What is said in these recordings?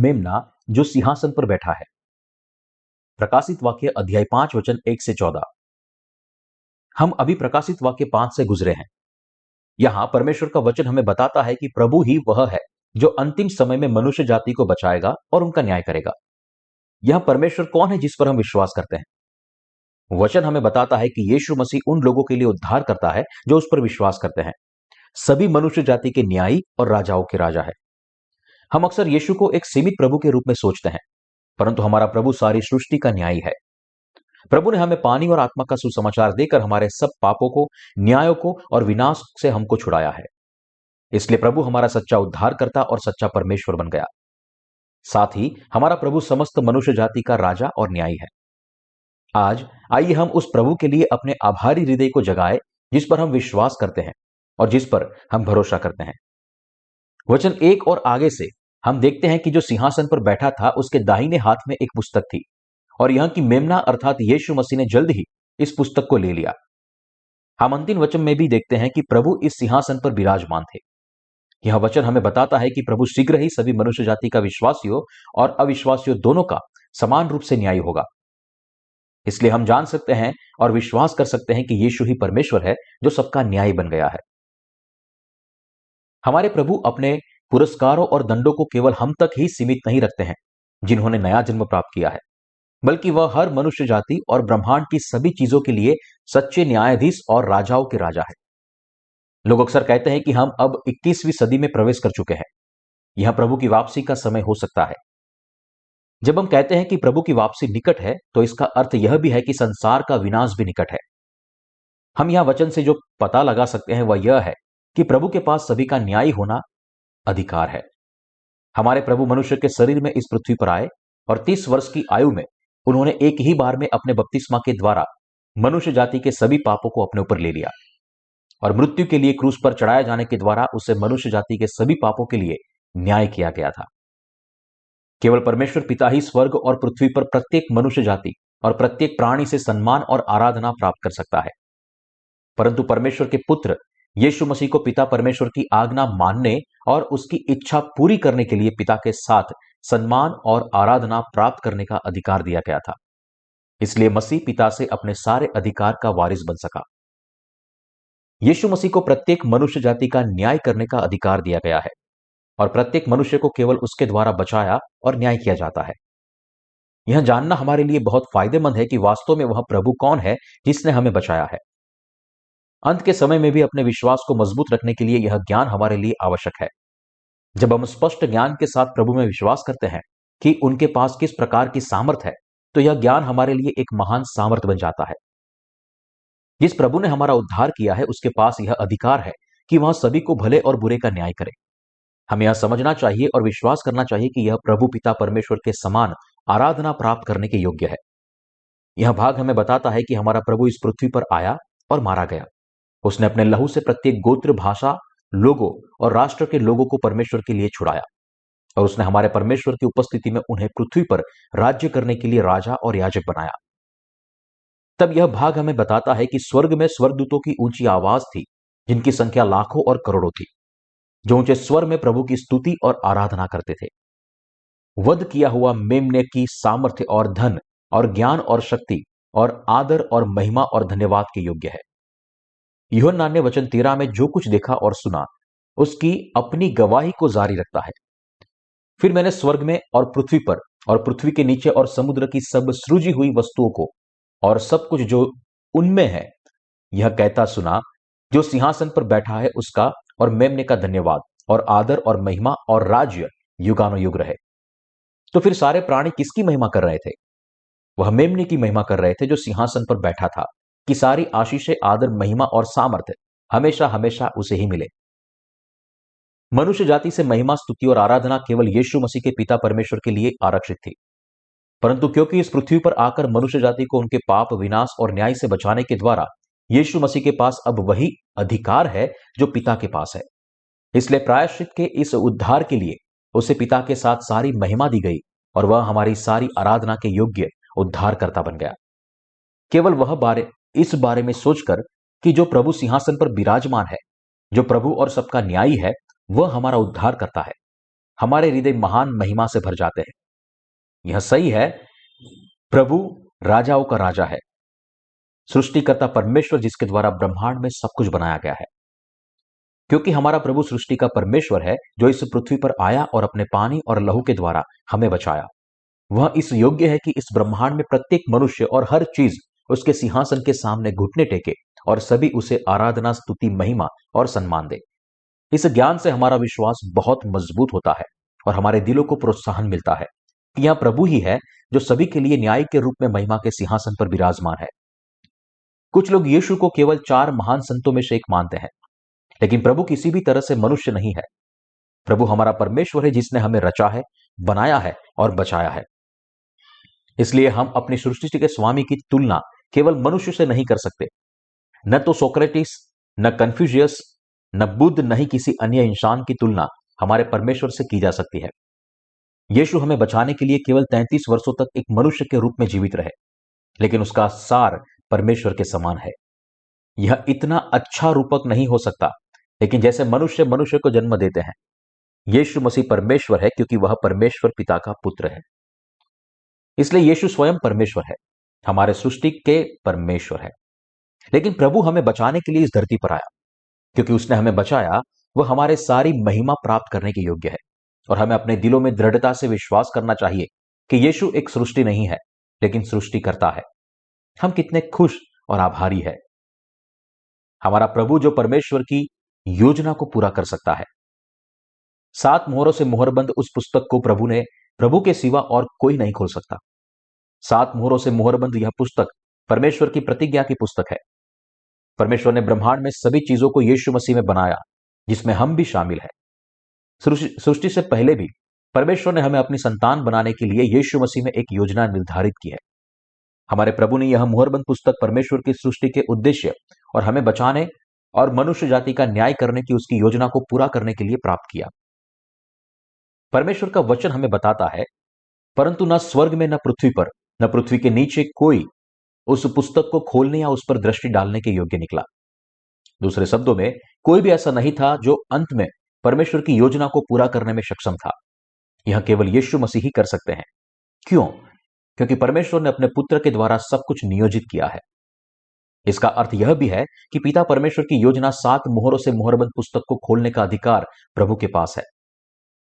मेमना जो सिंहासन पर बैठा है। प्रकाशित वाक्य अध्याय 5 वचन 1 से 14। हम अभी प्रकाशित वाक्य 5 से गुजरे हैं। यहां परमेश्वर का वचन हमें बताता है कि प्रभु ही वह है जो अंतिम समय में मनुष्य जाति को बचाएगा और उनका न्याय करेगा। यह परमेश्वर कौन है जिस पर हम विश्वास करते हैं? वचन हमें बताता है कि यीशु मसीह उन लोगों के लिए उद्धार करता है जो उस पर विश्वास करते हैं। सभी मनुष्य जाति के न्यायी और राजाओं के राजा है। हम अक्सर यीशु को एक सीमित प्रभु के रूप में सोचते हैं, परंतु हमारा प्रभु सारी सृष्टि का न्यायी है। प्रभु ने हमें पानी और आत्मा का सुसमाचार देकर हमारे सब पापों को, न्यायों को और विनाश से हमको छुड़ाया है। इसलिए प्रभु हमारा सच्चा उद्धारकर्ता और सच्चा परमेश्वर बन गया। साथ ही हमारा प्रभु समस्त मनुष्य जाति का राजा और न्यायी है। आज आइए हम उस प्रभु के लिए अपने आभारी हृदय को जगाएं जिस पर हम विश्वास करते हैं और जिस पर हम भरोसा करते हैं। वचन 1 और आगे से हम देखते हैं कि जो सिंहासन पर बैठा था उसके दाहिने हाथ में एक पुस्तक थी और यहां की मेमना अर्थात यीशु मसीह ने जल्द ही इस पुस्तक को ले लिया। हम अंतिम वचन में भी देखते हैं कि प्रभु इस सिंहासन पर विराजमान थे। यह वचन हमें बताता है कि प्रभु शीघ्र ही सभी मनुष्य जाति का विश्वासियों और अविश्वासियों दोनों का समान रूप से न्याय होगा। इसलिए हम जान सकते हैं और विश्वास कर सकते हैं कि यीशु ही परमेश्वर है जो सबका न्याय बन गया है। हमारे प्रभु अपने पुरस्कारों और दंडों को केवल हम तक ही सीमित नहीं रखते हैं जिन्होंने नया जन्म प्राप्त किया है, बल्कि वह हर मनुष्य जाति और ब्रह्मांड की सभी चीजों के लिए सच्चे न्यायाधीश और राजाओं के राजा है। लोग अक्सर कहते हैं कि हम अब 21वीं सदी में प्रवेश कर चुके हैं। यह प्रभु की वापसी का समय हो सकता है। जब हम कहते हैं कि प्रभु की वापसी निकट है, तो इसका अर्थ यह भी है कि संसार का विनाश भी निकट है। हम यह वचन से जो पता लगा सकते हैं वह यह है कि प्रभु के पास सभी का न्याय होना अधिकार है। हमारे प्रभु मनुष्य के शरीर में इस पृथ्वी पर आए और 30 वर्ष की आयु में उन्होंने एक ही बार में अपने बपतिस्मा के द्वारा मनुष्य जाति के सभी पापों को अपने ऊपर ले लिया और मृत्यु के लिए क्रूस पर चढ़ाए जाने के द्वारा उसे मनुष्य जाति के सभी पापों के लिए न्याय किया गया था। केवल परमेश्वर पिता ही स्वर्ग और पृथ्वी पर प्रत्येक मनुष्य जाति और प्रत्येक प्राणी से सम्मान और आराधना प्राप्त कर सकता है, परंतु परमेश्वर के पुत्र यीशु मसीह को पिता परमेश्वर की आज्ञा मानने और उसकी इच्छा पूरी करने के लिए पिता के साथ सम्मान और आराधना प्राप्त करने का अधिकार दिया गया था। इसलिए मसीह पिता से अपने सारे अधिकार का वारिस बन सका। यीशु मसीह को प्रत्येक मनुष्य जाति का न्याय करने का अधिकार दिया गया है और प्रत्येक मनुष्य को केवल उसके द्वारा बचाया और न्याय किया जाता है। यह जानना हमारे लिए बहुत फायदेमंद है कि वास्तव में वह प्रभु कौन है जिसने हमें बचाया है। अंत के समय में भी अपने विश्वास को मजबूत रखने के लिए यह ज्ञान हमारे लिए आवश्यक है। जब हम स्पष्ट ज्ञान के साथ प्रभु में विश्वास करते हैं कि उनके पास किस प्रकार की सामर्थ है, तो यह ज्ञान हमारे लिए एक महान सामर्थ बन जाता है। जिस प्रभु ने हमारा उद्धार किया है उसके पास यह अधिकार है कि वह सभी को भले और बुरे का न्याय करे। हमें यह समझना चाहिए और विश्वास करना चाहिए कि यह प्रभु पिता परमेश्वर के समान आराधना प्राप्त करने के योग्य है। यह भाग हमें बताता है कि हमारा प्रभु इस पृथ्वी पर आया और मारा गया। उसने अपने लहू से प्रत्येक गोत्र, भाषा, लोगों और राष्ट्र के लोगों को परमेश्वर के लिए छुड़ाया और उसने हमारे परमेश्वर की उपस्थिति में उन्हें पृथ्वी पर राज्य करने के लिए राजा और याजक बनाया। तब यह भाग हमें बताता है कि स्वर्ग में स्वर्गदूतों की ऊंची आवाज थी जिनकी संख्या लाखों और करोड़ों थी, जो ऊंचे स्वर में प्रभु की स्तुति और आराधना करते थे। वध किया हुआ मेमने की सामर्थ्य और धन और ज्ञान और शक्ति और आदर और महिमा और धन्यवाद के योग्य है। यूहन्ना ने वचन 13 में जो कुछ देखा और सुना उसकी अपनी गवाही को जारी रखता है। फिर मैंने स्वर्ग में और पृथ्वी पर और पृथ्वी के नीचे और समुद्र की सब सृजी हुई वस्तुओं को और सब कुछ जो उनमें है यह कहता सुना, जो सिंहासन पर बैठा है उसका और मेमने का धन्यवाद और आदर और महिमा और राज्य युगानुयुग रहे। तो फिर सारे प्राणी किसकी महिमा कर रहे थे? वह मेमने की महिमा कर रहे थे जो सिंहासन पर बैठा था, कि सारी आशीषें, आदर, महिमा और सामर्थ्य हमेशा हमेशा उसे ही मिले। मनुष्य जाति से महिमा, स्तुति और आराधना केवल यीशु मसीह के पिता परमेश्वर के लिए आरक्षित थी, परंतु क्योंकि इस पृथ्वी पर आकर मनुष्य जाति को उनके पाप, विनाश और न्याय से बचाने के द्वारा यीशु मसीह के पास अब वही अधिकार है जो पिता के पास है, इसलिए प्रायश्चित के इस उद्धार के लिए उसे पिता के साथ सारी महिमा दी गई और वह हमारी सारी आराधना के योग्य उद्धारकर्ता बन गया। केवल वह इस बारे में सोचकर कि जो प्रभु सिंहासन पर विराजमान है, जो प्रभु और सबका न्यायी है, वह हमारा उद्धार करता है, हमारे हृदय महान महिमा से भर जाते हैं। यह सही है, प्रभु राजाओं का राजा है, सृष्टिकर्ता परमेश्वर जिसके द्वारा ब्रह्मांड में सब कुछ बनाया गया है। क्योंकि हमारा प्रभु सृष्टि का परमेश्वर है जो इस पृथ्वी पर आया और अपने पानी और लहू के द्वारा हमें बचाया। वह इस योग्य है कि इस ब्रह्मांड में प्रत्येक मनुष्य और हर चीज उसके सिंहासन के सामने घुटने टेके और सभी उसे आराधना, स्तुति, महिमा और सम्मान दे। इस ज्ञान से हमारा विश्वास बहुत मजबूत होता है और हमारे दिलों को प्रोत्साहन मिलता है कि यह प्रभु ही है जो सभी के लिए न्याय के रूप में महिमा के सिंहासन पर विराजमान है। कुछ लोग यीशु को केवल 4 महान संतों में से एक मानते हैं, लेकिन प्रभु किसी भी तरह से मनुष्य नहीं है। प्रभु हमारा परमेश्वर है जिसने हमें रचा है, बनाया है और बचाया है। इसलिए हम अपनी सृष्टि के स्वामी की तुलना केवल मनुष्य से नहीं कर सकते। न तो सोक्रेटिस, न कन्फ्यूशियस, न बुद्ध, न ही किसी अन्य इंसान की तुलना हमारे परमेश्वर से की जा सकती है। यीशु हमें बचाने के लिए केवल 33 वर्षों तक एक मनुष्य के रूप में जीवित रहे, लेकिन उसका सार परमेश्वर के समान है। यह इतना अच्छा रूपक नहीं हो सकता, लेकिन जैसे मनुष्य मनुष्य को जन्म देते हैं, यीशु मसीह परमेश्वर है क्योंकि वह परमेश्वर पिता का पुत्र है। इसलिए यीशु स्वयं परमेश्वर है, हमारे सृष्टि के परमेश्वर है। लेकिन प्रभु हमें बचाने के लिए इस धरती पर आया। क्योंकि उसने हमें बचाया, वह हमारे सारी महिमा प्राप्त करने के योग्य है। और हमें अपने दिलों में दृढ़ता से विश्वास करना चाहिए कि यीशु एक सृष्टि नहीं है, लेकिन सृष्टिकर्ता है। हम कितने खुश और आभारी है। हमारा प्रभु जो परमेश्वर की योजना को पूरा कर सकता है। 7 मोहरों से मोहरबंद उस पुस्तक को प्रभु के सिवा और कोई नहीं खोल सकता। 7 मोहरों से मोहरबंद यह पुस्तक परमेश्वर की प्रतिज्ञा की पुस्तक है। परमेश्वर ने ब्रह्मांड में सभी चीजों को यीशु मसीह में बनाया, जिसमें हम भी शामिल हैं। सृष्टि से पहले भी परमेश्वर ने हमें अपनी संतान बनाने के लिए यीशु मसीह में एक योजना निर्धारित की है। हमारे प्रभु ने यह मुहरबंद पुस्तक परमेश्वर की सृष्टि के उद्देश्य और हमें बचाने और मनुष्य जाति का न्याय करने की उसकी योजना को पूरा करने के लिए प्राप्त किया। परमेश्वर का वचन हमें बताता है, परंतु न स्वर्ग में, न पृथ्वी पर, न पृथ्वी के नीचे कोई उस पुस्तक को खोलने या उस पर दृष्टि डालने के योग्य निकला। दूसरे शब्दों में, कोई भी ऐसा नहीं था जो अंत में परमेश्वर की योजना को पूरा करने में सक्षम था। यह केवल यीशु मसीह ही कर सकते हैं। क्यों? क्योंकि परमेश्वर ने अपने पुत्र के द्वारा सब कुछ नियोजित किया है। इसका अर्थ यह भी है कि पिता परमेश्वर की योजना 7 मोहरों से मोहरबंद पुस्तक को खोलने का अधिकार प्रभु के पास है।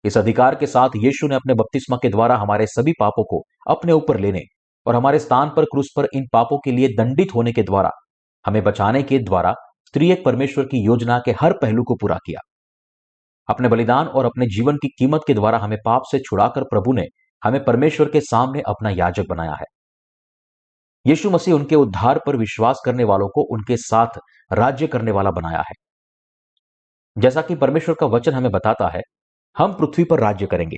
इस अधिकार के साथ यीशु ने अपने बपतिस्मा के द्वारा हमारे सभी पापों को अपने ऊपर लेने और हमारे स्थान पर क्रूस पर इन पापों के लिए दंडित होने के द्वारा हमें बचाने के द्वारा त्रिएक परमेश्वर की योजना के हर पहलू को पूरा किया। अपने बलिदान और अपने जीवन की कीमत के द्वारा हमें पाप से छुड़ाकर प्रभु ने हमें परमेश्वर के सामने अपना याजक बनाया है। यीशु मसीह उनके उद्धार पर विश्वास करने वालों को उनके साथ राज्य करने वाला बनाया है। जैसा कि परमेश्वर का वचन हमें बताता है, हम पृथ्वी पर राज्य करेंगे।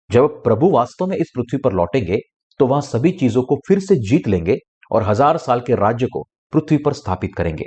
जब प्रभु वास्तव में इस पृथ्वी पर लौटेंगे तो वह सभी चीजों को फिर से जीत लेंगे और 1000 साल के राज्य को पृथ्वी पर स्थापित करेंगे।